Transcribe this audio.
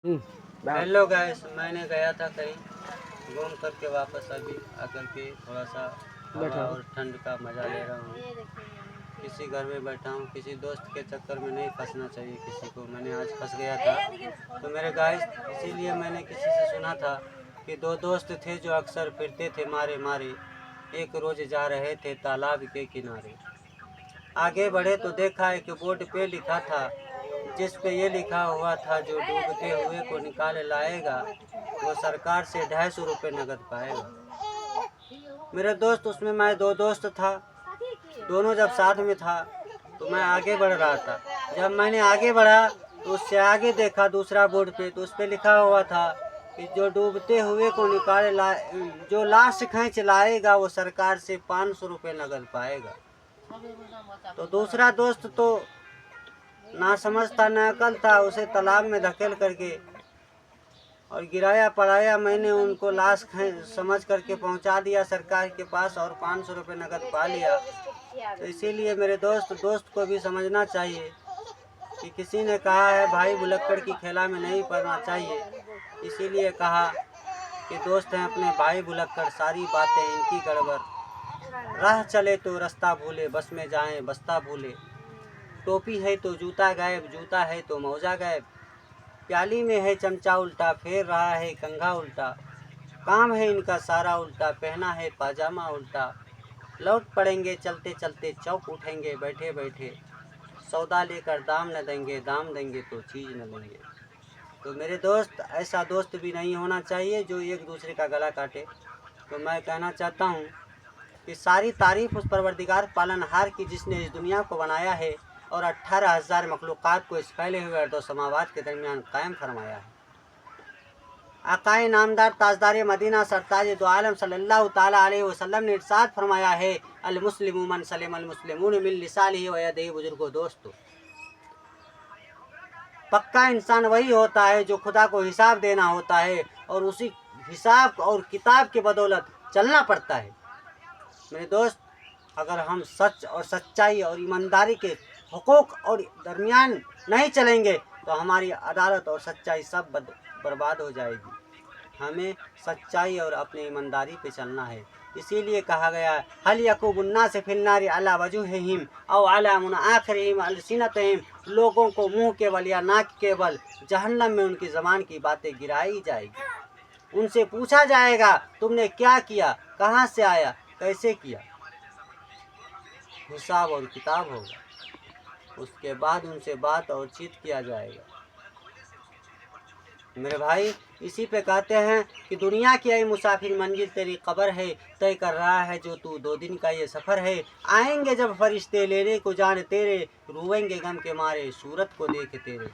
Hello guys, मैंने गया था कहीं घूम करके वापस अभी आकर के थोड़ा सा हवा और ठंड का मज़ा ले रहा हूँ। किसी घर में बैठा हूँ, किसी दोस्त के चक्कर में नहीं फंसना चाहिए किसी को। मैंने आज फंस गया था तो मेरे गाइस, इसीलिए मैंने किसी से सुना था कि दो दोस्त थे जो अक्सर फिरते थे मारे मारे। एक रोज़ जा रहे थे तालाब के किनारे। आगे बढ़े तो देखा एक बोर्ड पे लिखा था, जिस पे ये लिखा हुआ था, जो डूबते हुए को निकाल लाएगा वो सरकार से 250 रुपये नकद पाएगा। मेरे दोस्त, उसमें मैं दो दोस्त था, दोनों जब साथ में था तो मैं आगे बढ़ रहा था। जब मैंने आगे बढ़ा तो उससे आगे देखा दूसरा बोर्ड पे, तो उस पे लिखा हुआ था कि जो डूबते हुए को निकाल ला, जो लाश खींच लाएगा वो सरकार से 500 रुपये नकद पाएगा। तो दूसरा दोस्त तो ना समझता ना अकल था, उसे तालाब में धकेल करके और गिराया पड़ाया। मैंने उनको लाश समझ करके पहुंचा दिया सरकार के पास और 500 रुपये नकद पा लिया। तो इसीलिए मेरे दोस्त को भी समझना चाहिए कि किसी ने कहा है भाई भुलक्कड़ की खेला में नहीं पड़ना चाहिए। इसीलिए कहा कि दोस्त हैं अपने भाई भुलक्कड़, सारी बातें इनकी गड़बड़। राह चले तो रास्ता भूले, बस में जाएं बस्ता भूले। टोपी है तो जूता गायब, जूता है तो मौजा गायब। प्याली में है चमचा उल्टा, फेर रहा है कंघा उल्टा। काम है इनका सारा उल्टा, पहना है पाजामा उल्टा। लौट पड़ेंगे चलते चलते, चौक उठेंगे बैठे बैठे। सौदा लेकर दाम न देंगे, दाम देंगे तो चीज़ न लेंगे। तो मेरे दोस्त, ऐसा दोस्त भी नहीं होना चाहिए जो एक दूसरे का गला काटे। तो मैं कहना चाहता हूँ कि सारी तारीफ़ उस परवरदिगार पालनहार की जिसने इस दुनिया को बनाया है और 18,000 मखलूक़ात को इस फैले हुए अर्दो समावात के दरमियान कायम फरमाया है। आकाए नामदार ताजदार मदीना सरताज दो आलम सल्लल्लाहु ताला अलैहि वसल्लम ने इरशाद फरमाया है, अल मुस्लिमु मन सलिम अल मुस्लिमून मिन लिसानिही व यदिही। बुजुर्गों, दोस्तों, पक्का इंसान वही होता है जो खुदा को हिसाब देना होता है और उसी हिसाब और किताब के बदौलत चलना पड़ता है। मेरे दोस्त, अगर हम सच और सच्चाई और ईमानदारी के हुकूक और दरमियान नहीं चलेंगे तो हमारी अदालत और सच्चाई सब बर्बाद हो जाएगी। हमें सच्चाई और अपनी ईमानदारी पे चलना है। इसीलिए कहा गया है, हल यकूबुन्ना से फिलनारी अला वजूहिहिम औ अला मुनआखिरिहिम अलसिनतहिम। लोगों को मुंह के बल या नाक के बल जहन्नम में उनकी ज़बान की बातें गिराई जाएगी। उनसे पूछा जाएगा, तुमने क्या किया, कहाँ से आया, कैसे किया। हिसाब और किताब होगा, उसके बाद उनसे बात और चीत किया जाएगा। मेरे भाई, इसी पे कहते हैं कि दुनिया की आई मुसाफिर मंजिल तेरी कब्र है, तय कर रहा है जो तू 2 दिन का ये सफ़र है। आएंगे जब फरिश्ते लेने को जान तेरे, रोएंगे गम के मारे सूरत को देख तेरे।